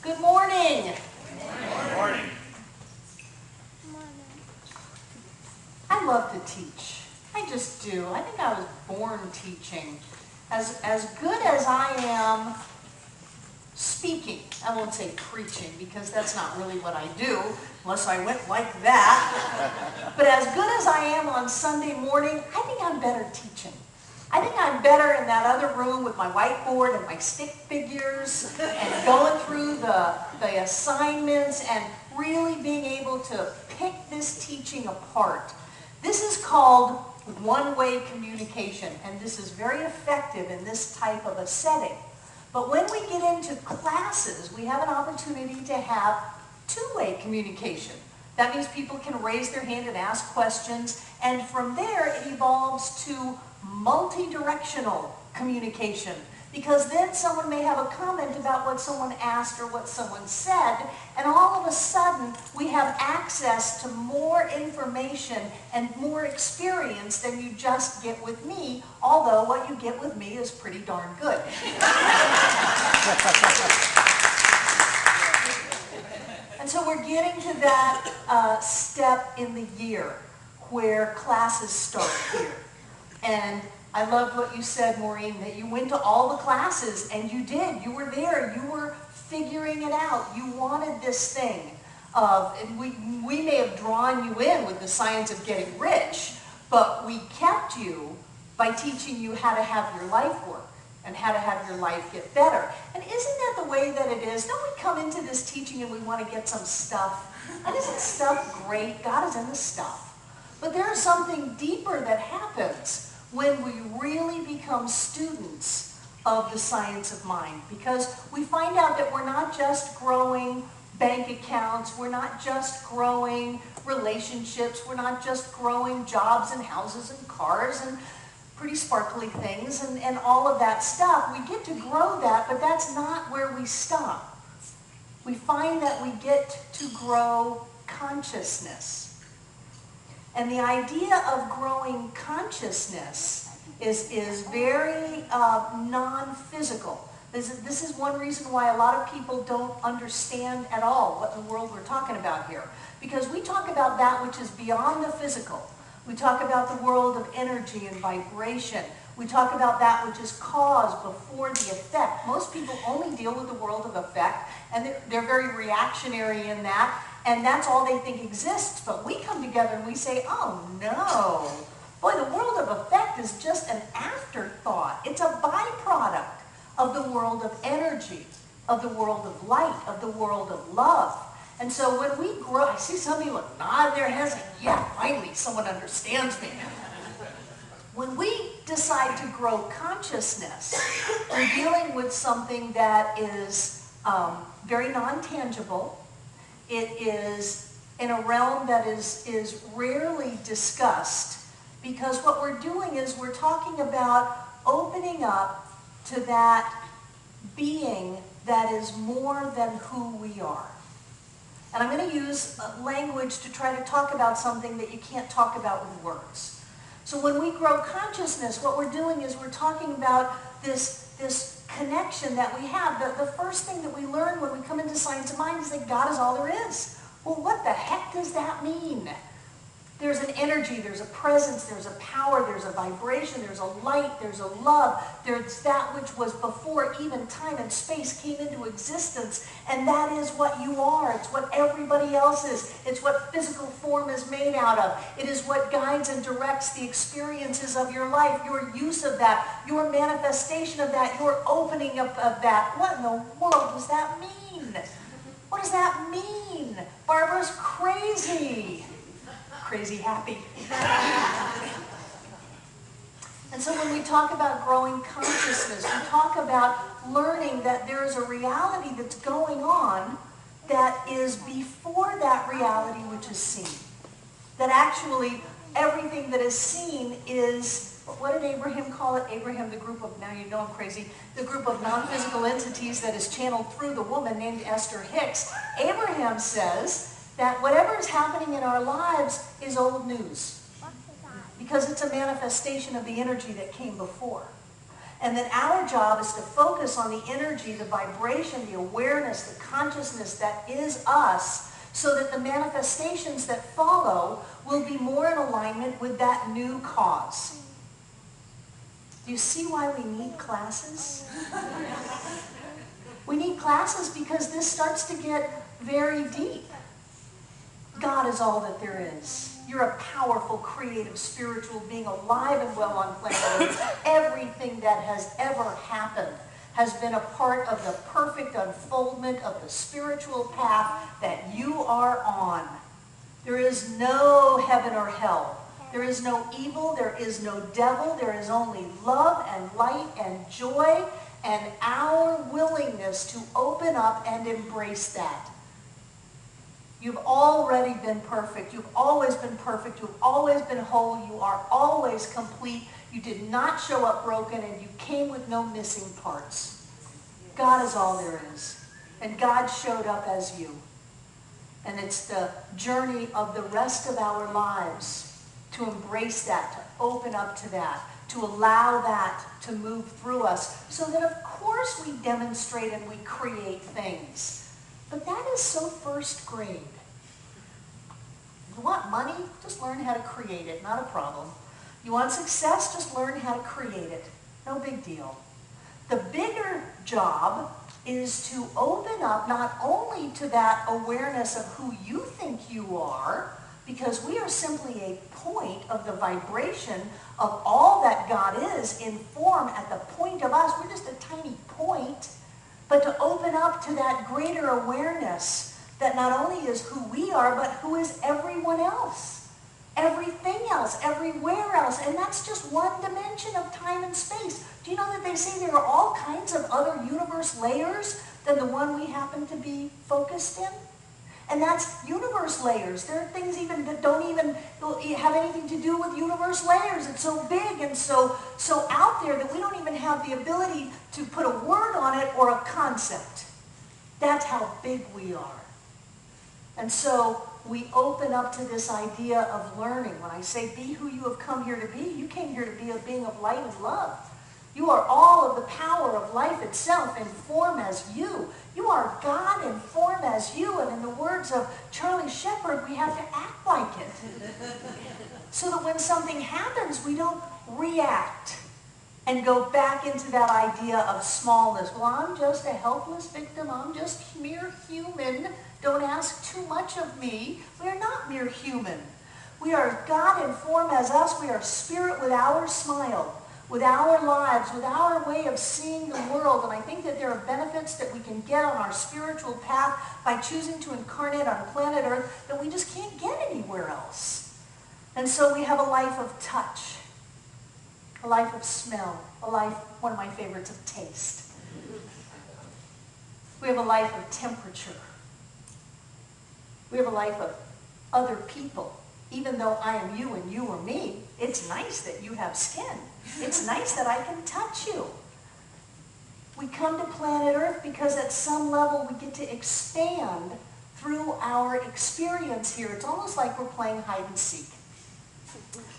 Good morning. Good morning. I love to teach. I just do. I think I was born teaching. As good as I am speaking, I won't say preaching because that's not really what I do, unless I went like that. But as good as I am on Sunday morning, I think I'm better teaching. I think I'm better in that other room with my whiteboard and my stick figures and going through the assignments and really being able to pick this teaching apart. This is called one-way communication, and this is very effective in this type of a setting. But when we get into classes, we have an opportunity to have two-way communication. That means people can raise their hand and ask questions, and from there it evolves to multi-directional communication, because then someone may have a comment about what someone asked or what someone said, and all of a sudden we have access to more information and more experience than you just get with me, although what you get with me is pretty darn good. And so we're getting to that step in the year where classes start here. And I loved what you said, Maureen, that you went to all the classes, and you did. You were there. You were figuring it out. You wanted this thing. And we may have drawn you in with the science of getting rich, but we kept you by teaching you how to have your life work and how to have your life get better. And isn't that the way that it is? Don't we come into this teaching and we want to get some stuff? And isn't stuff great? God is in the stuff. But there is something deeper that happens when we really become students of the science of mind, because we find out that we're not just growing bank accounts, we're not just growing relationships, we're not just growing jobs and houses and cars and pretty sparkly things and all of that stuff. We get to grow that, but that's not where we stop. We find that we get to grow consciousness. And the idea of growing consciousness is very non-physical. This is one reason why a lot of people don't understand at all what in the world we're talking about here. Because we talk about that which is beyond the physical. We talk about the world of energy and vibration. We talk about that which is cause before the effect. Most people only deal with the world of effect, and they're very reactionary in that. And that's all they think exists. But we come together and we say, oh no, boy, the world of effect is just an afterthought. It's a byproduct of the world of energy, of the world of light, of the world of love. And so when we grow, I see some people nod their heads like, yeah, finally someone understands me. When we decide to grow consciousness, we're dealing with something that is very non-tangible. It is in a realm that is rarely discussed, because what we're doing is we're talking about opening up to that being that is more than who we are. And I'm going to use language to try to talk about something that you can't talk about with words. So when we grow consciousness, what we're doing is we're talking about this connection that we have. The first thing that we learn when we come into science of mind is that God is all there is. Well, what the heck does that mean? There's an energy, there's a presence, there's a power, there's a vibration, there's a light, there's a love. There's that which was before even time and space came into existence, and that is what you are. It's what everybody else is. It's what physical form is made out of. It is what guides and directs the experiences of your life, your use of that, your manifestation of that, your opening up of that. What in the world does that mean? What does that mean? Barbara's crazy. Crazy happy. And so when we talk about growing consciousness, we talk about learning that there is a reality that's going on that is before that reality which is seen. That actually everything that is seen is, what did Abraham call it? Abraham, the group of, now you know I'm crazy, the group of non-physical entities that is channeled through the woman named Esther Hicks. Abraham says that whatever is happening in our lives is old news, because it's a manifestation of the energy that came before. And then our job is to focus on the energy, the vibration, the awareness, the consciousness that is us, so that the manifestations that follow will be more in alignment with that new cause. Do you see why we need classes? We need classes because this starts to get very deep. God is all that there is. You're a powerful, creative, spiritual being, alive and well on planet Earth. Everything that has ever happened has been a part of the perfect unfoldment of the spiritual path that you are on. There is no heaven or hell. There is no evil. There is no devil. There is only love and light and joy, and our willingness to open up and embrace that. You've already been perfect. You've always been perfect. You've always been whole. You are always complete. You did not show up broken, and you came with no missing parts. God is all there is. And God showed up as you. And it's the journey of the rest of our lives to embrace that, to open up to that, to allow that to move through us, so that of course we demonstrate and we create things. But that is so first grade. You want money? Just learn how to create it. Not a problem. You want success? Just learn how to create it. No big deal. The bigger job is to open up not only to that awareness of who you think you are, because we are simply a point of the vibration of all that God is in form at the point of us. We're just a tiny point. But to open up to that greater awareness that not only is who we are, but who is everyone else. Everything else, everywhere else. And that's just one dimension of time and space. Do you know that they say there are all kinds of other universe layers than the one we happen to be focused in? And that's universe layers. There are things even that don't even have anything to do with universe layers. It's so big and so out there that we don't even have the ability to put a word on it or a concept. That's how big we are. And so we open up to this idea of learning. When I say be who you have come here to be, you came here to be a being of light and love. You are all of the power of life itself in form as you. You are God in form as you. And in the words of Charlie Shepherd, we have to act like it. So that when something happens, we don't react and go back into that idea of smallness. Well, I'm just a helpless victim. I'm just mere human. Don't ask too much of me. We are not mere human. We are God in form as us. We are spirit with our smile, with our lives, with our way of seeing the world. And I think that there are benefits that we can get on our spiritual path by choosing to incarnate on planet Earth that we just can't get anywhere else. And so we have a life of touch, a life of smell, a life, one of my favorites, of taste. We have a life of temperature. We have a life of other people. Even though I am you and you are me, it's nice that you have skin. It's nice that I can touch you. We come to planet Earth because at some level we get to expand through our experience here. It's almost like we're playing hide and seek.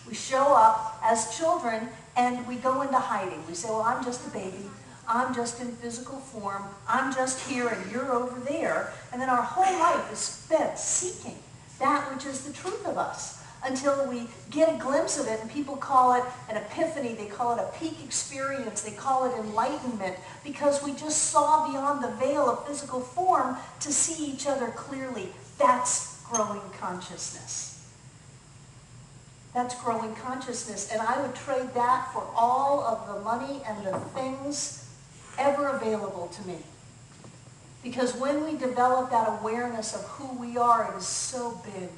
We show up as children and we go into hiding. We say, well, I'm just a baby. I'm just in physical form. I'm just here and you're over there. And then our whole life is spent seeking that which is the truth of us until we get a glimpse of it, and people call it an epiphany, they call it a peak experience, they call it enlightenment, because we just saw beyond the veil of physical form to see each other clearly. That's growing consciousness. That's growing consciousness, and I would trade that for all of the money and the things ever available to me. Because when we develop that awareness of who we are, it is so big.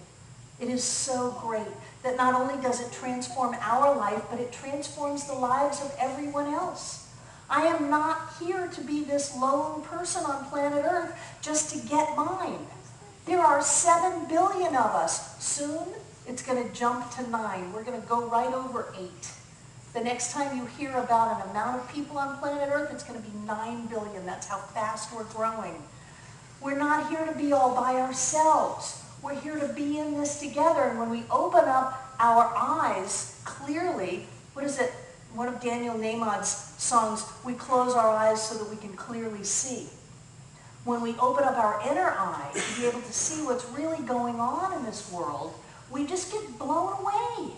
It is so great that not only does it transform our life, but it transforms the lives of everyone else. I am not here to be this lone person on planet Earth just to get mine. There are 7 billion of us. Soon, it's going to jump to 9. We're going to go right over 8. The next time you hear about an amount of people on planet Earth, it's going to be 9 billion. That's how fast we're growing. We're not here to be all by ourselves. We're here to be in this together. And when we open up our eyes clearly, what is it? One of Daniel Nahmad's songs, we close our eyes so that we can clearly see. When we open up our inner eye to be able to see what's really going on in this world, we just get blown away.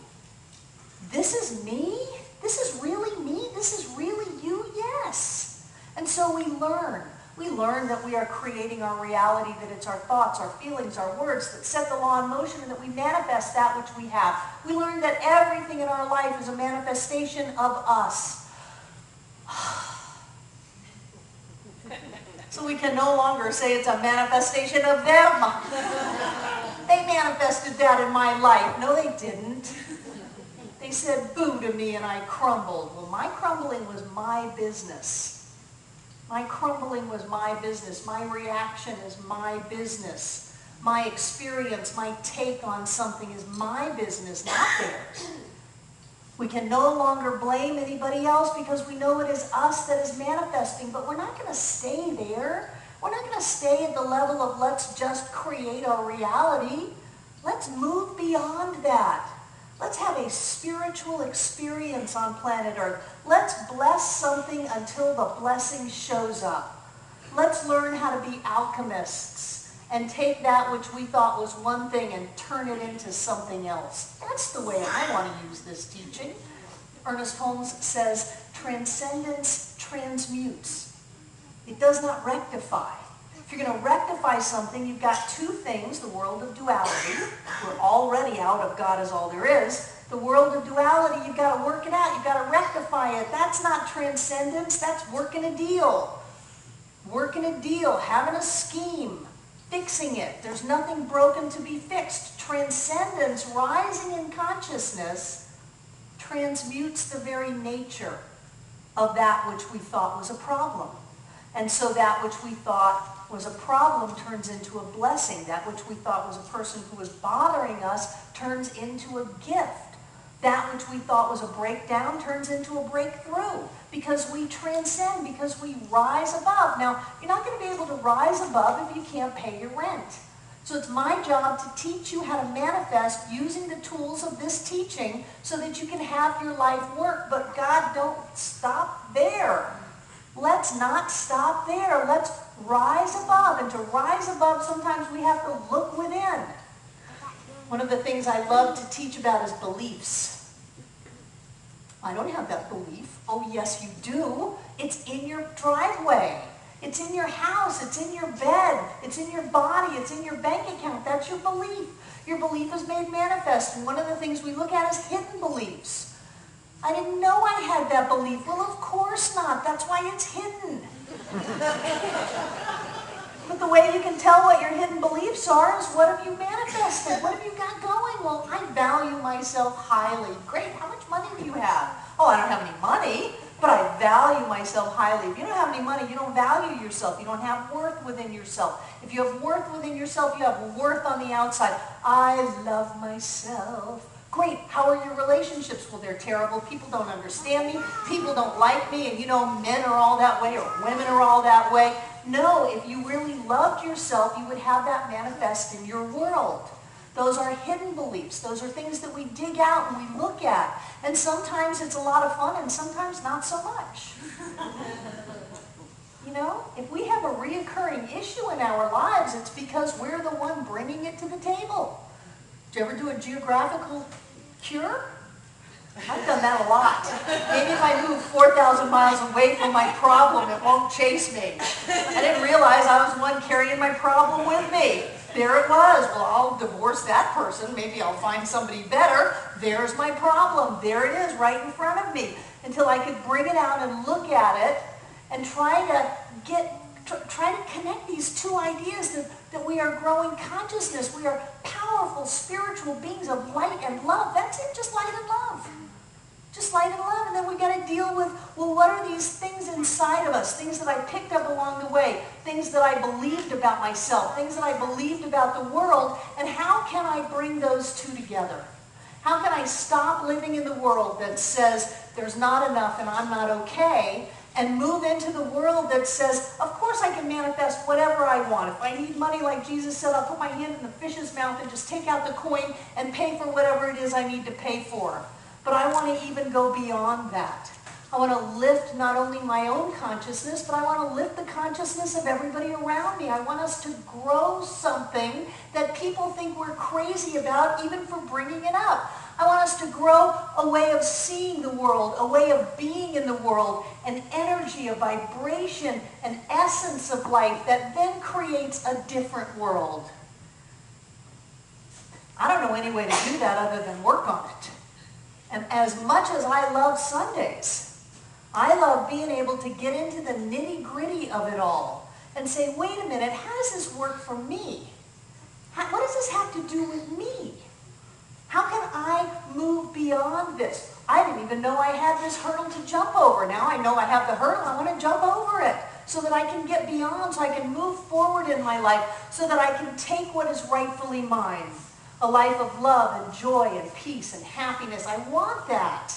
This is me? This is really me? This is really you? Yes. And so we learn. We learn that we are creating our reality, that it's our thoughts, our feelings, our words that set the law in motion, and that we manifest that which we have. We learn that everything in our life is a manifestation of us. So we can no longer say it's a manifestation of them. They manifested that in my life. No, they didn't. They said boo to me and I crumbled. Well, my crumbling was my business. My crumbling was my business. My reaction is my business. My experience, my take on something is my business, not theirs. We can no longer blame anybody else because we know it is us that is manifesting, but we're not going to stay there. We're not going to stay at the level of let's just create our reality. Let's move beyond that. Let's have a spiritual experience on planet Earth. Let's bless something until the blessing shows up. Let's learn how to be alchemists and take that which we thought was one thing and turn it into something else. That's the way I want to use this teaching. Ernest Holmes says, transcendence transmutes. It does not rectify. If you're going to rectify something, you've got two things, the world of duality. We're already out of God is all there is. The world of duality, you've got to work it out. You've got to rectify it. That's not transcendence. That's working a deal. Working a deal, having a scheme, fixing it. There's nothing broken to be fixed. Transcendence, rising in consciousness, transmutes the very nature of that which we thought was a problem. And so that which we thought was a problem turns into a blessing. That which we thought was a person who was bothering us turns into a gift. That which we thought was a breakdown turns into a breakthrough because we transcend, because we rise above. Now, you're not going to be able to rise above if you can't pay your rent. So it's my job to teach you how to manifest using the tools of this teaching so that you can have your life work. But God, don't stop there. Let's not stop there. Let's rise above. And to rise above, sometimes we have to look within. One of the things I love to teach about is beliefs. I don't have that belief. Oh, yes, you do. It's in your driveway. It's in your house. It's in your bed. It's in your body. It's in your bank account. That's your belief. Your belief is made manifest. And one of the things we look at is hidden beliefs. I didn't know I had that belief. Well, of course not. That's why it's hidden. But the way you can tell what your hidden beliefs are is what have you manifested? What have you got going? Well, I value myself highly. Great. How much money do you have? Oh, I don't have any money, but I value myself highly. If you don't have any money, you don't value yourself. You don't have worth within yourself. If you have worth within yourself, you have worth on the outside. I love myself. Great. How are your relationships? Well, they're terrible. People don't understand me. People don't like me. And you know, men are all that way or women are all that way. No, if you really loved yourself, you would have that manifest in your world. Those are hidden beliefs. Those are things that we dig out and we look at. And sometimes it's a lot of fun and sometimes not so much. You know, if we have a reoccurring issue in our lives, it's because we're the one bringing it to the table. Did you ever do a geographical cure? I've done that a lot. Maybe if I move 4,000 miles away from my problem, it won't chase me. I didn't realize I was the one carrying my problem with me. There it was. Well, I'll divorce that person. Maybe I'll find somebody better. There's my problem. There it is right in front of me. Until I could bring it out and look at it and try to connect these two ideas that we are growing consciousness. We are powerful spiritual beings of light and love. That's it, just light and love. Just light and love. And then we got to deal with, well, what are these things inside of us? Things that I picked up along the way. Things that I believed about myself. Things that I believed about the world. And how can I bring those two together? How can I stop living in the world that says there's not enough and I'm not okay, and move into the world that says, of course I can manifest whatever I want. If I need money, like Jesus said, I'll put my hand in the fish's mouth and just take out the coin and pay for whatever it is I need to pay for. But I want to even go beyond that. I want to lift not only my own consciousness, but I want to lift the consciousness of everybody around me. I want us to grow something that people think we're crazy about, even for bringing it up. I want us to grow a way of seeing the world, a way of being in the world, an energy, a vibration, an essence of life that then creates a different world. I don't know any way to do that other than work on it. And as much as I love Sundays, I love being able to get into the nitty-gritty of it all and say, wait a minute, how does this work for me? What does this have to do with me? How can I move beyond this? I didn't even know I had this hurdle to jump over. Now I know I have the hurdle. I want to jump over it so that I can get beyond, so I can move forward in my life, so that I can take what is rightfully mine. A life of love and joy and peace and happiness. I want that.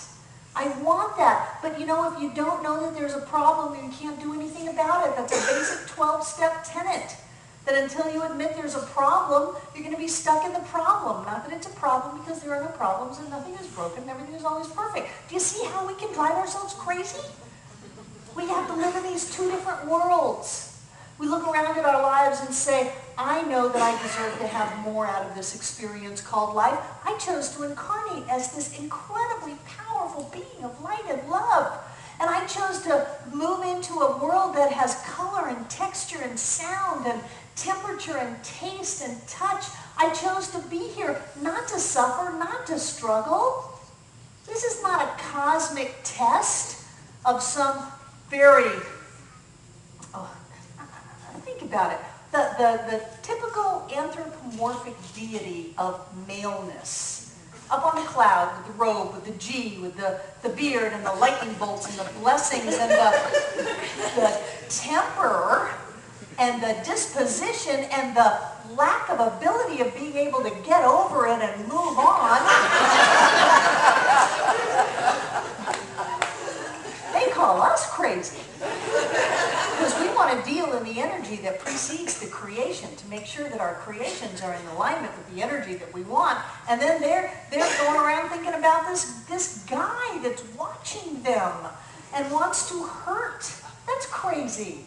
I want that. But you know, if you don't know that there's a problem, you can't do anything about it. That's a basic 12-step tenet. That until you admit there's a problem, you're going to be stuck in the problem. Not that it's a problem, because there are no problems and nothing is broken and everything is always perfect. Do you see how we can drive ourselves crazy? We have to live in these two different worlds. We look around at our lives and say, I know that I deserve to have more out of this experience called life. I chose to incarnate as this incredibly powerful being of light and love. And I chose to move into a world that has color and texture and sound and temperature and taste and touch. I chose to be here not to suffer, not to struggle. This is not a cosmic test of some very... think about it. The typical anthropomorphic deity of maleness. Up on the cloud with the robe, with the G, with the beard and the lightning bolts and the blessings and the temper and the disposition and the lack of ability of being able to get over it and move on. They call us crazy. Because we want to deal in the energy that precedes the creation to make sure that our creations are in alignment with the energy that we want. And then they're going around thinking about this guy that's watching them and wants to hurt. That's crazy.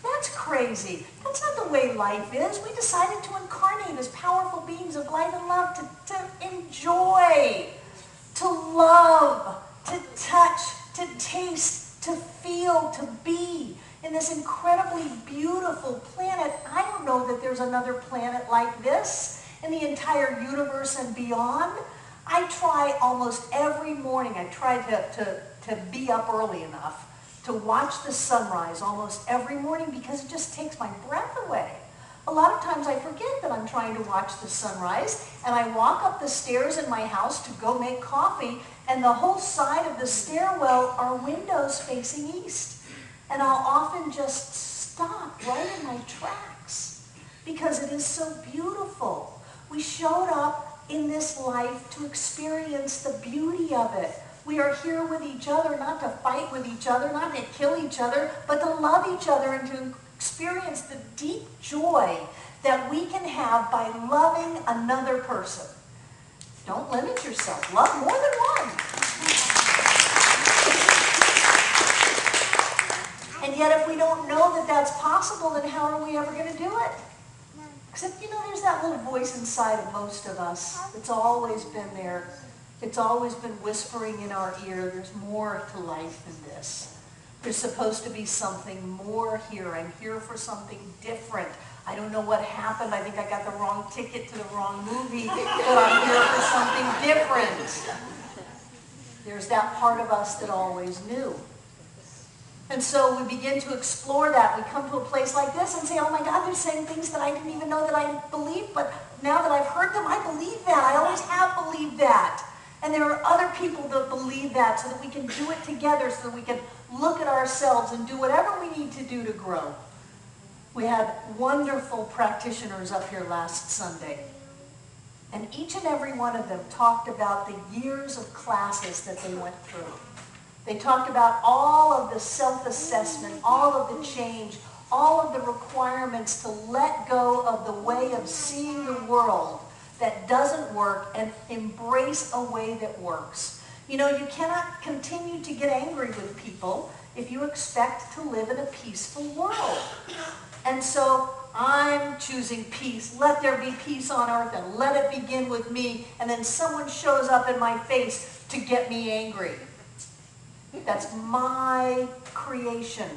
That's crazy. That's not the way life is. We decided to incarnate as powerful beings of light and love to enjoy, to love, to touch, to taste, to feel, to be in this incredibly beautiful planet. I don't know that there's another planet like this in the entire universe and beyond. I try almost every morning, I try to be up early enough to watch the sunrise almost every morning, because it just takes my breath away. A lot of times I forget that I'm trying to watch the sunrise, and I walk up the stairs in my house to go make coffee, and the whole side of the stairwell are windows facing east. And I'll often just stop right in my tracks because it is so beautiful. We showed up in this life to experience the beauty of it. We are here with each other, not to fight with each other, not to kill each other, but to love each other and to experience the deep joy that we can have by loving another person. Don't limit yourself. Love more than one. And yet if we don't know that that's possible, then how are we ever going to do it? Except, you know, there's that little voice inside of most of us. It's always been there. It's always been whispering in our ear, there's more to life than this. There's supposed to be something more here. I'm here for something different. I don't know what happened. I think I got the wrong ticket to the wrong movie, but I'm here for something different. There's that part of us that always knew. And so we begin to explore that. We come to a place like this and say, oh my God, they're saying things that I didn't even know that I believed, but now that I've heard them, I believe that. I always have believed that. And there are other people that believe that, so that we can do it together, so that we can look at ourselves and do whatever we need to do to grow. We had wonderful practitioners up here last Sunday. And each and every one of them talked about the years of classes that they went through. They talked about all of the self-assessment, all of the change, all of the requirements to let go of the way of seeing the world that doesn't work and embrace a way that works. You know, you cannot continue to get angry with people if you expect to live in a peaceful world. And so I'm choosing peace. Let there be peace on earth and let it begin with me. And then someone shows up in my face to get me angry. That's my creation.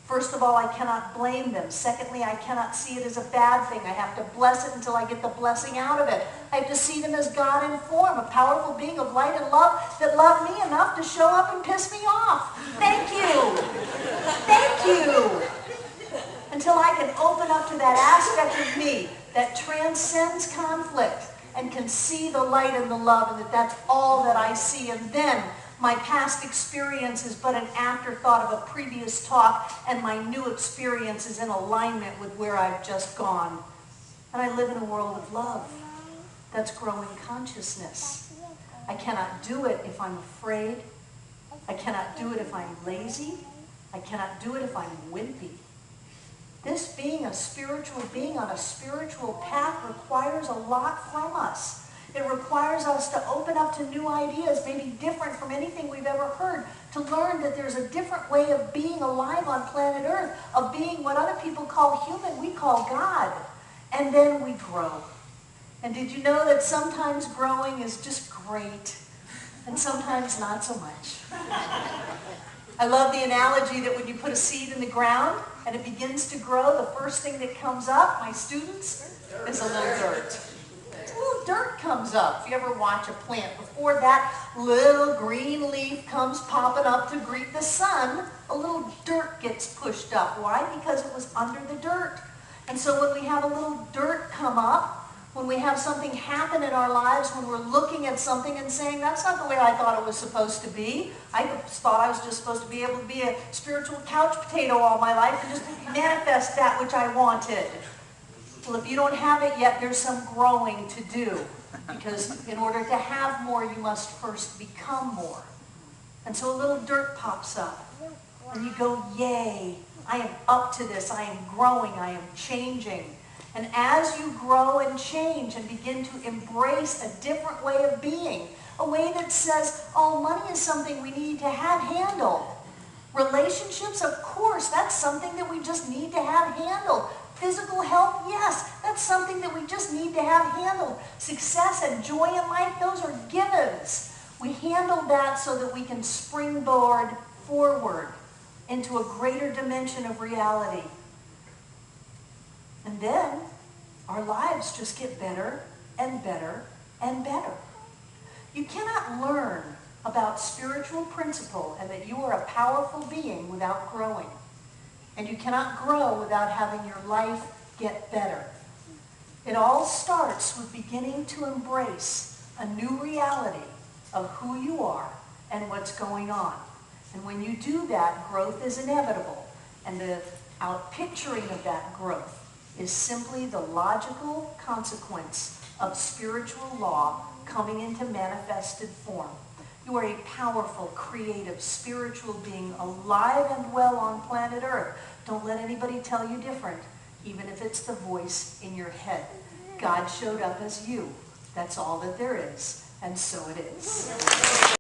First of all, I cannot blame them. Secondly, I cannot see it as a bad thing. I have to bless it until I get the blessing out of it. I have to see them as God in form, a powerful being of light and love that loved me enough to show up and piss me off. Thank you. Thank you. Until I can open up to that aspect of me that transcends conflict and can see the light and the love, and that's all that I see. And then my past experience is but an afterthought of a previous talk, and my new experience is in alignment with where I've just gone. And I live in a world of love. That's growing consciousness. I cannot do it if I'm afraid. I cannot do it if I'm lazy. I cannot do it if I'm wimpy. This being a spiritual being on a spiritual path requires a lot from us. It requires us to open up to new ideas, maybe different from anything we've ever heard, to learn that there's a different way of being alive on planet Earth, of being what other people call human, we call God. And then we grow. And did you know that sometimes growing is just great, and sometimes not so much? I love the analogy that when you put a seed in the ground and it begins to grow, the first thing that comes up, my students, is a little dirt. A little dirt comes up. If you ever watch a plant, before that little green leaf comes popping up to greet the sun, a little dirt gets pushed up. Why? Because it was under the dirt. And so when we have a little dirt come up, when we have something happen in our lives, when we're looking at something and saying, that's not the way I thought it was supposed to be. I thought I was just supposed to be able to be a spiritual couch potato all my life and just manifest that which I wanted. Well, if you don't have it yet, there's some growing to do. Because in order to have more, you must first become more. And so a little dirt pops up. And you go, yay, I am up to this. I am growing. I am changing. And as you grow and change and begin to embrace a different way of being, a way that says, oh, money is something we need to have handled. Relationships, of course, that's something that we just need to have handled. Physical health, yes, that's something that we just need to have handled. Success and joy in life, those are givens. We handle that so that we can springboard forward into a greater dimension of reality. And then our lives just get better and better and better. You cannot learn about spiritual principle and that you are a powerful being without growing. And you cannot grow without having your life get better. It all starts with beginning to embrace a new reality of who you are and what's going on. And when you do that, growth is inevitable. And the outpicturing of that growth is simply the logical consequence of spiritual law coming into manifested form. You are a powerful, creative, spiritual being, alive and well on planet Earth. Don't let anybody tell you different, even if it's the voice in your head. God showed up as you. That's all that there is, and so it is.